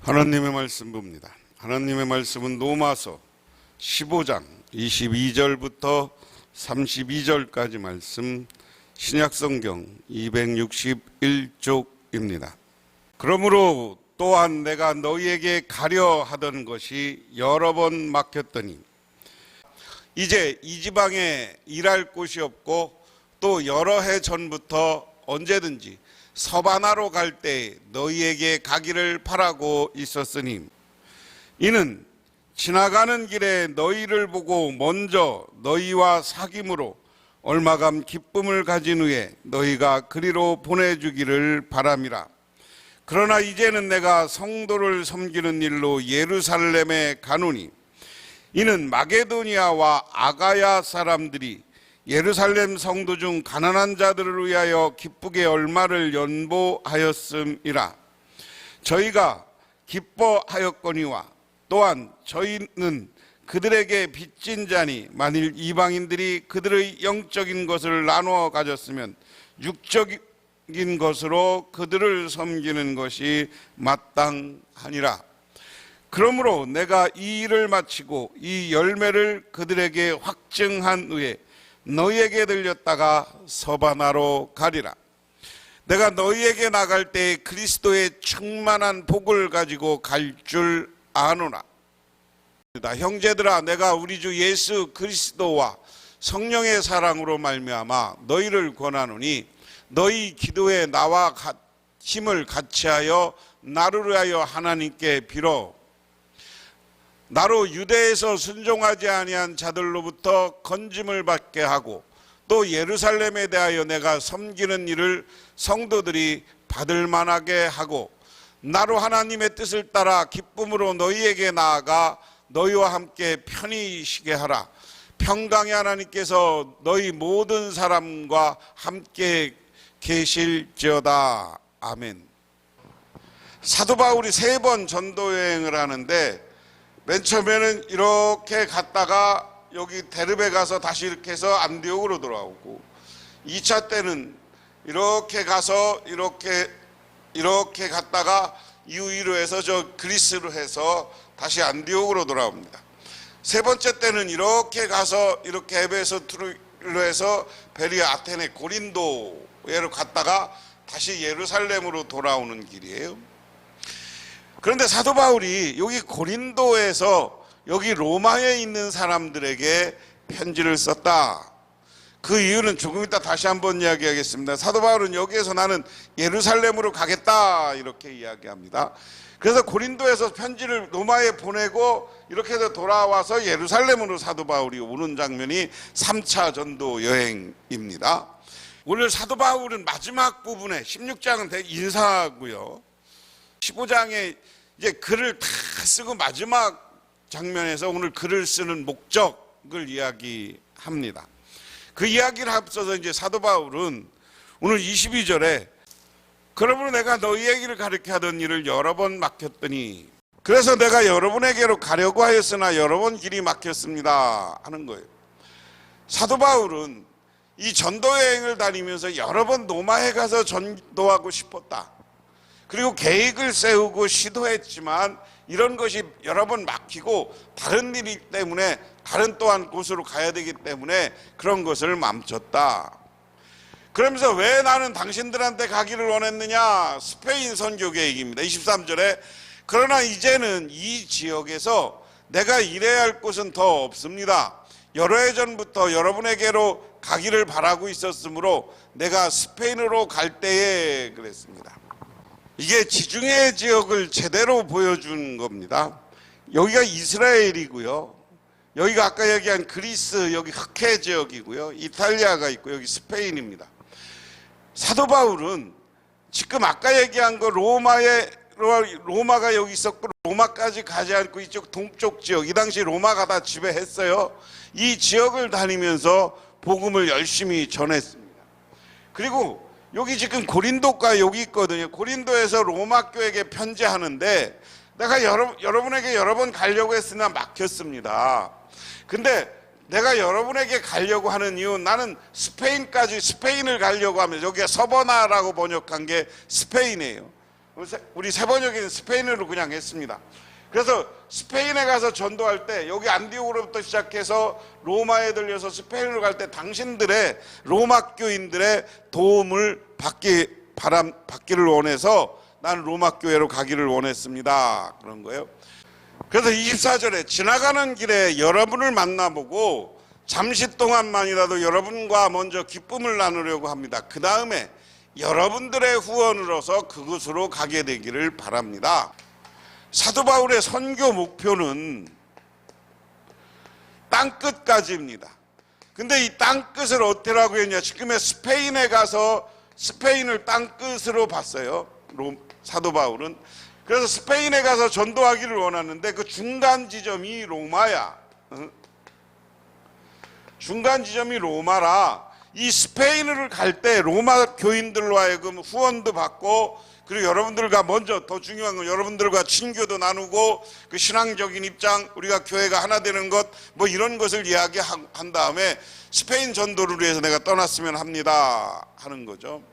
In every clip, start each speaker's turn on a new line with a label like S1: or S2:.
S1: 하나님의 말씀 봅니다. 하나님의 말씀은 로마서 15장 22절부터 32절까지 말씀, 신약성경 261쪽입니다. 그러므로 또한 내가 너희에게 가려 하던 것이 여러 번 막혔더니 이제 이 지방에 일할 곳이 없고 또 여러 해 전부터 언제든지 서바나로 갈 때 너희에게 가기를 바라고 있었으니 이는 지나가는 길에 너희를 보고 먼저 너희와 사귐으로 얼마간 기쁨을 가진 후에 너희가 그리로 보내주기를 바람이라. 그러나 이제는 내가 성도를 섬기는 일로 예루살렘에 가노니 이는 마게도니아와 아가야 사람들이 예루살렘 성도 중 가난한 자들을 위하여 기쁘게 얼마를 연보하였음이라. 저희가 기뻐하였거니와 또한 저희는 그들에게 빚진 자니 만일 이방인들이 그들의 영적인 것을 나누어 가졌으면 육적인 것으로 그들을 섬기는 것이 마땅하니라. 그러므로 내가 이 일을 마치고 이 열매를 그들에게 확증한 후에 너희에게 들렸다가 서바나로 가리라. 내가 너희에게 나갈 때 그리스도의 충만한 복을 가지고 갈 줄 아노라. 형제들아, 내가 우리 주 예수 그리스도와 성령의 사랑으로 말미암아 너희를 권하노니 너희 기도에 나와 힘을 같이하여 나를 위하여 하나님께 빌어 나로 유대에서 순종하지 아니한 자들로부터 건짐을 받게 하고 또 예루살렘에 대하여 내가 섬기는 일을 성도들이 받을 만하게 하고 나로 하나님의 뜻을 따라 기쁨으로 너희에게 나아가 너희와 함께 편히 쉬게 하라. 평강의 하나님께서 너희 모든 사람과 함께 계실지어다. 아멘. 사도 바울이 3번 전도 여행을 하는데 맨 처음에는 이렇게 갔다가 여기 데르베 가서 다시 이렇게 해서 안디옥으로 돌아오고 2차 때는 이렇게 가서 이렇게 갔다가 이후로 해서 저 그리스로 해서 다시 안디옥으로 돌아옵니다. 3번째 때는 이렇게 가서 이렇게 에베소로 해서 베리아, 아테네, 고린도로 갔다가 다시 예루살렘으로 돌아오는 길이에요. 그런데 사도 바울이 여기 고린도에서 여기 로마에 있는 사람들에게 편지를 썼다. 그 이유는 조금 이따 다시 한번 이야기하겠습니다. 사도 바울은 여기에서 나는 예루살렘으로 가겠다 이렇게 이야기합니다. 그래서 고린도에서 편지를 로마에 보내고 이렇게 해서 돌아와서 예루살렘으로 사도 바울이 오는 장면이 3차 전도 여행입니다. 오늘 사도 바울은 마지막 부분에 16장은 인사하고요, 15장에 이제 글을 다 쓰고 마지막 장면에서 오늘 글을 쓰는 목적을 이야기합니다. 그 이야기를 앞서서 이제 사도 바울은 오늘 22절에 그러므로 내가 너희에게를 가르쳐 하던 일을 여러 번 막혔더니 그래서 내가 여러분에게로 가려고 하였으나 여러 번 길이 막혔습니다 하는 거예요. 사도 바울은 이 전도 여행을 다니면서 여러 번 로마에 가서 전도하고 싶었다. 그리고 계획을 세우고 시도했지만 이런 것이 여러 번 막히고 다른 일 때문에 다른 또한 곳으로 가야 되기 때문에 그런 것을 멈췄다. 그러면서 왜 나는 당신들한테 가기를 원했느냐? 스페인 선교 계획입니다. 23절에 그러나 이제는 이 지역에서 내가 일해야 할 곳은 더 없습니다. 여러 해 전부터 여러분에게로 가기를 바라고 있었으므로 내가 스페인으로 갈 때에 그랬습니다. 이게 지중해 지역을 제대로 보여준 겁니다. 여기가 이스라엘이고요, 여기가 아까 얘기한 그리스, 여기 흑해 지역이고요, 이탈리아가 있고 여기 스페인입니다. 사도 바울은 지금 아까 얘기한 거 로마가 여기 있었고 로마까지 가지 않고 이쪽 동쪽 지역, 이 당시 로마가 다 지배했어요. 이 지역을 다니면서 복음을 열심히 전했습니다. 그리고 여기 지금 고린도가 여기 있거든요. 고린도에서 로마 교회에게 편지하는데 내가 여러분에게 여러 번 가려고 했으나 막혔습니다. 근데 내가 여러분에게 가려고 하는 이유, 나는 스페인을 가려고 하면서 여기가 서버나라고 번역한 게 스페인이에요. 우리 세 번역에는 스페인어로 그냥 했습니다. 그래서 스페인에 가서 전도할 때 여기 안디옥으로부터 시작해서 로마에 들려서 스페인으로 갈 때 당신들의 로마 교인들의 도움을 받기를 원해서 나는 로마 교회로 가기를 원했습니다. 그런 거예요. 그래서 24절에 지나가는 길에 여러분을 만나보고 잠시 동안만이라도 여러분과 먼저 기쁨을 나누려고 합니다. 그 다음에 여러분들의 후원으로서 그곳으로 가게 되기를 바랍니다. 사도 바울의 선교 목표는 땅끝까지입니다. 근데 이 땅끝을 어떻게라고 했냐? 지금의 스페인에 가서 스페인을 땅끝으로 봤어요. 사도 바울은. 그래서 스페인에 가서 전도하기를 원하는데 그 중간 지점이 로마야. 중간 지점이 로마라 이 스페인을 갈 때 로마 교인들로 하여금 후원도 받고 그리고 여러분들과 먼저 더 중요한 건 여러분들과 친교도 나누고 그 신앙적인 입장 우리가 교회가 하나 되는 것 뭐 이런 것을 이야기한 다음에 스페인 전도를 위해서 내가 떠났으면 합니다 하는 거죠.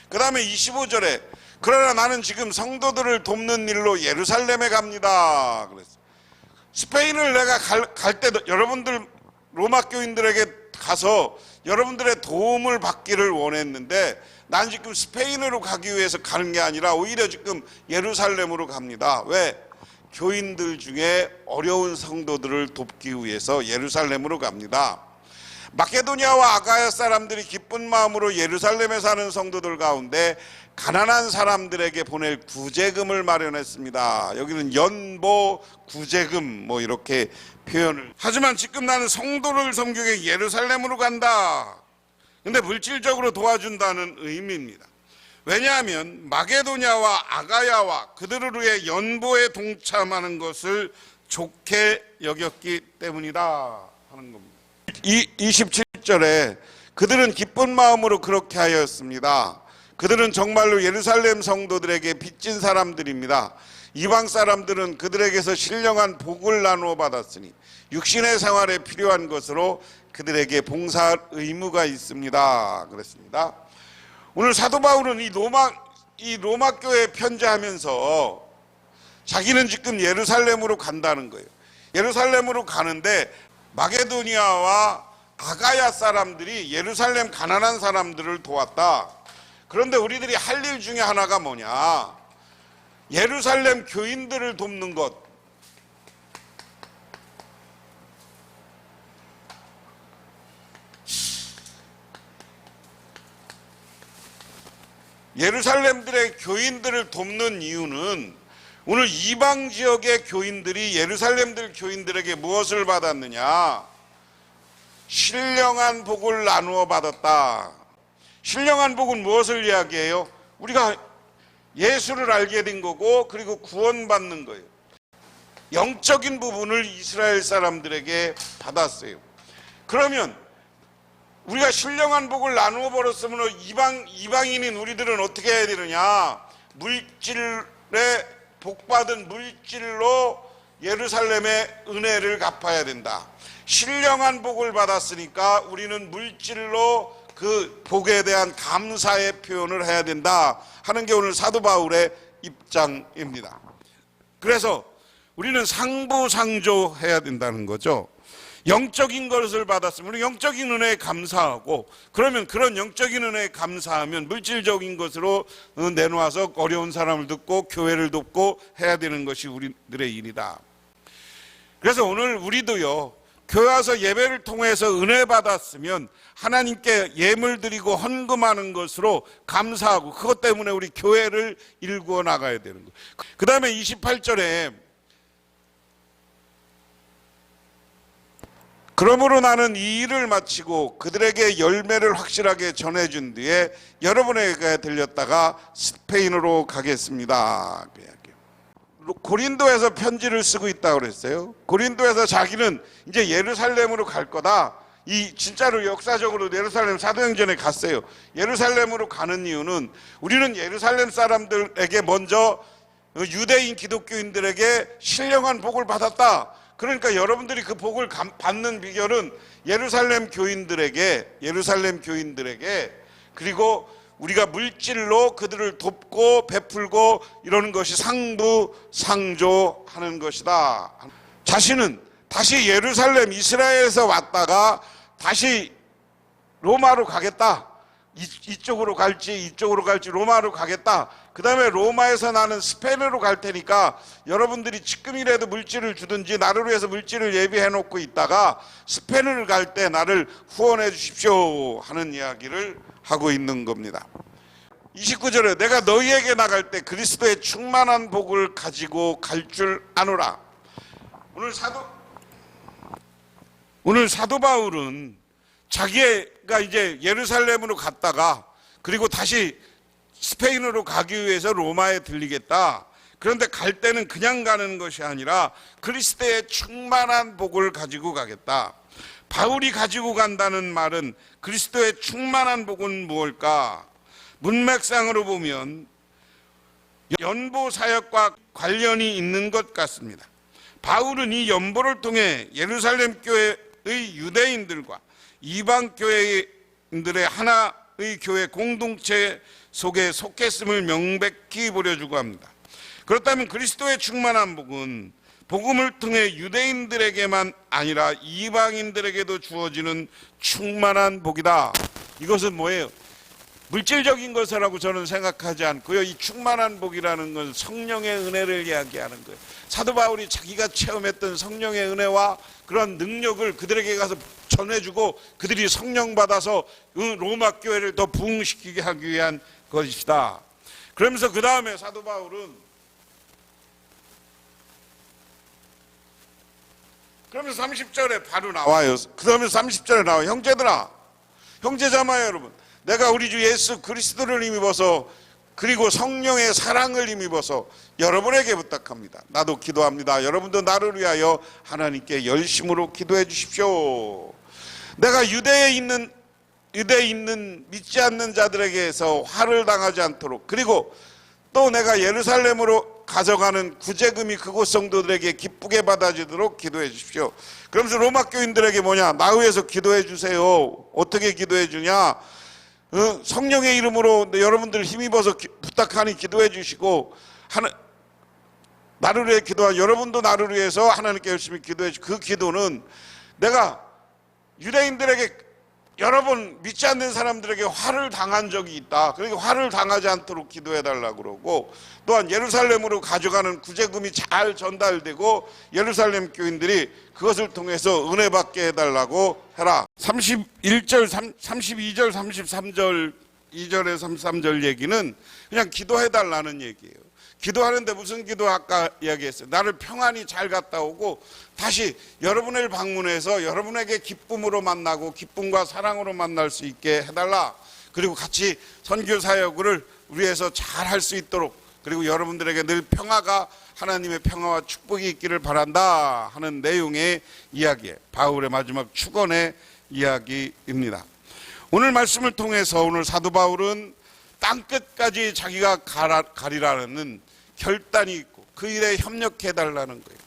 S1: 그 다음에 25절에 그러나 나는 지금 성도들을 돕는 일로 예루살렘에 갑니다 그랬어요. 스페인을 내가 갈 때 여러분들 로마 교인들에게 가서 여러분들의 도움을 받기를 원했는데 난 지금 스페인으로 가기 위해서 가는 게 아니라 오히려 지금 예루살렘으로 갑니다. 왜? 교인들 중에 어려운 성도들을 돕기 위해서 예루살렘으로 갑니다. 마케도니아와 아가야 사람들이 기쁜 마음으로 예루살렘에 사는 성도들 가운데 가난한 사람들에게 보낼 구제금을 마련했습니다. 여기는 연보 구제금 뭐 이렇게 표현을. 하지만 지금 나는 성도를 섬기기 예루살렘으로 간다. 근데 물질적으로 도와준다는 의미입니다. 왜냐하면 마게도냐와 아가야와 그들을 위해 연보에 동참하는 것을 좋게 여겼기 때문이다 하는 겁니다. 27절에 그들은 기쁜 마음으로 그렇게 하였습니다. 그들은 정말로 예루살렘 성도들에게 빚진 사람들입니다. 이방 사람들은 그들에게서 신령한 복을 나누어 받았으니 육신의 생활에 필요한 것으로 그들에게 봉사할 의무가 있습니다. 그랬습니다. 오늘 사도 바울은 이 로마 교회에 편지하면서 자기는 지금 예루살렘으로 간다는 거예요. 예루살렘으로 가는데 마게도니아와 아가야 사람들이 예루살렘 가난한 사람들을 도왔다. 그런데 우리들이 할 일 중에 하나가 뭐냐? 예루살렘 교인들을 돕는 것. 예루살렘들의 교인들을 돕는 이유는 오늘 이방 지역의 교인들이 예루살렘들 교인들에게 무엇을 받았느냐? 신령한 복을 나누어 받았다. 신령한 복은 무엇을 이야기해요? 우리가 예수를 알게 된 거고 그리고 구원받는 거예요. 영적인 부분을 이스라엘 사람들에게 받았어요. 그러면 우리가 신령한 복을 나누어 버렸으면 이방인인 우리들은 어떻게 해야 되느냐? 물질에 복받은 물질로 예루살렘의 은혜를 갚아야 된다. 신령한 복을 받았으니까 우리는 물질로 그 복에 대한 감사의 표현을 해야 된다 하는 게 오늘 사도 바울의 입장입니다. 그래서 우리는 상부상조해야 된다는 거죠. 영적인 것을 받았으면 우리 영적인 은혜에 감사하고 그러면 그런 영적인 은혜에 감사하면 물질적인 것으로 내놓아서 어려운 사람을 돕고 교회를 돕고 해야 되는 것이 우리들의 일이다. 그래서 오늘 우리도요 교회 와서 예배를 통해서 은혜 받았으면 하나님께 예물 드리고 헌금하는 것으로 감사하고 그것 때문에 우리 교회를 일구어 나가야 되는 거예요. 그 다음에 28절에 그러므로 나는 이 일을 마치고 그들에게 열매를 확실하게 전해준 뒤에 여러분에게 들렸다가 스페인으로 가겠습니다. 고린도에서 편지를 쓰고 있다고 그랬어요. 고린도에서 자기는 이제 예루살렘으로 갈 거다. 이 진짜로 역사적으로 예루살렘 사도행전에 갔어요. 예루살렘으로 가는 이유는 우리는 예루살렘 사람들에게 먼저 유대인 기독교인들에게 신령한 복을 받았다. 그러니까 여러분들이 그 복을 받는 비결은 예루살렘 교인들에게 그리고 우리가 물질로 그들을 돕고 베풀고 이러는 것이 상부상조하는 것이다. 자신은 다시 예루살렘 이스라엘에서 왔다가 다시 로마로 가겠다. 이쪽으로 갈지 로마로 가겠다. 그 다음에 로마에서 나는 스페인으로 갈 테니까 여러분들이 지금이라도 물질을 주든지 나를 위해서 물질을 예비해 놓고 있다가 스페인을 갈 때 나를 후원해 주십시오 하는 이야기를 하고 있는 겁니다. 29절에 내가 너희에게 나갈 때 그리스도의 충만한 복을 가지고 갈 줄 아노라. 오늘 사도 바울은 자기가 이제 예루살렘으로 갔다가 그리고 다시 스페인으로 가기 위해서 로마에 들리겠다. 그런데 갈 때는 그냥 가는 것이 아니라 그리스도의 충만한 복을 가지고 가겠다. 바울이 가지고 간다는 말은 그리스도의 충만한 복은 무엇일까? 문맥상으로 보면 연보 사역과 관련이 있는 것 같습니다. 바울은 이 연보를 통해 예루살렘 교회의 유대인들과 이방 교회인들의 하나의 교회 공동체 속에 속했음을 명백히 보여주고 합니다. 그렇다면 그리스도의 충만한 복은 복음을 통해 유대인들에게만 아니라 이방인들에게도 주어지는 충만한 복이다. 이것은 뭐예요? 물질적인 것이라고 저는 생각하지 않고요. 이 충만한 복이라는 건 성령의 은혜를 이야기하는 거예요. 사도 바울이 자기가 체험했던 성령의 은혜와 그런 능력을 그들에게 가서 전해주고 그들이 성령 받아서 로마 교회를 더 부흥시키게 하기 위한 것이다. 그러면서 그 다음에 사도 바울은 그러면서 30절에 바로 나와요. 그러면서 30절에 나와요. 형제들아, 형제자매요 여러분, 내가 우리 주 예수 그리스도를 힘입어서 그리고 성령의 사랑을 힘입어서 여러분에게 부탁합니다. 나도 기도합니다. 여러분도 나를 위하여 하나님께 열심으로 기도해 주십시오. 내가 유대에 있는 믿지 않는 자들에게서 화를 당하지 않도록, 그리고 또 내가 예루살렘으로 가져가는 구제금이 그곳 성도들에게 기쁘게 받아지도록 기도해 주십시오. 그러면서 로마 교인들에게 뭐냐? 나 위해서 기도해 주세요. 어떻게 기도해 주냐? 성령의 이름으로 여러분들 힘입어서 부탁하니 기도해 주시고, 나를 위해 기도한 여러분도 나를 위해서 하나님께 열심히 기도해 주시고, 그 기도는 내가 유대인들에게 여러 번 믿지 않는 사람들에게 화를 당한 적이 있다. 그러니까 화를 당하지 않도록 기도해 달라고 그러고, 또한 예루살렘으로 가져가는 구제금이 잘 전달되고 예루살렘 교인들이 그것을 통해서 은혜 받게 해달라고 해라. 31절, 32절, 33절, 2절에 33절 얘기는 그냥 기도해 달라는 얘기예요. 기도하는데 무슨 기도 아까 이야기했어요. 나를 평안히 잘 갔다 오고 다시 여러분을 방문해서 여러분에게 기쁨으로 만나고 기쁨과 사랑으로 만날 수 있게 해달라. 그리고 같이 선교 사역을 위해서 잘 할 수 있도록, 그리고 여러분들에게 늘 평화가, 하나님의 평화와 축복이 있기를 바란다 하는 내용의 이야기에 바울의 마지막 축원의 이야기입니다. 오늘 말씀을 통해서 오늘 사도 바울은 땅끝까지 자기가 가리라는 결단이 있고 그 일에 협력해달라는 거예요.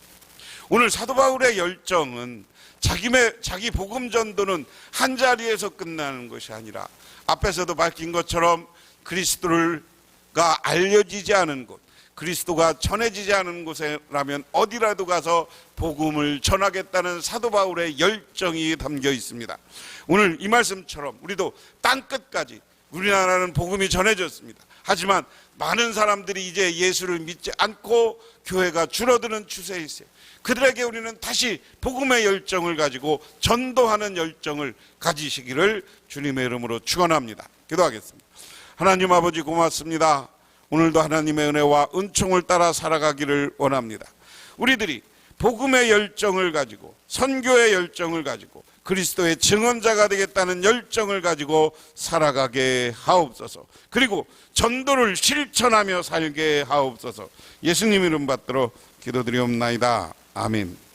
S1: 오늘 사도 바울의 열정은 자기 복음 전도는 한 자리에서 끝나는 것이 아니라 앞에서도 밝힌 것처럼 그리스도가 알려지지 않은 곳, 그리스도가 전해지지 않은 곳에라면 어디라도 가서 복음을 전하겠다는 사도 바울의 열정이 담겨 있습니다. 오늘 이 말씀처럼 우리도 땅끝까지, 우리나라는 복음이 전해졌습니다. 하지만 많은 사람들이 이제 예수를 믿지 않고 교회가 줄어드는 추세에 있어요. 그들에게 우리는 다시 복음의 열정을 가지고 전도하는 열정을 가지시기를 주님의 이름으로 축원합니다. 기도하겠습니다. 하나님 아버지 고맙습니다. 오늘도 하나님의 은혜와 은총을 따라 살아가기를 원합니다. 우리들이 복음의 열정을 가지고, 선교의 열정을 가지고, 그리스도의 증언자가 되겠다는 열정을 가지고 살아가게 하옵소서. 그리고 전도를 실천하며 살게 하옵소서. 예수님 이름 받들어 기도드리옵나이다. 아멘.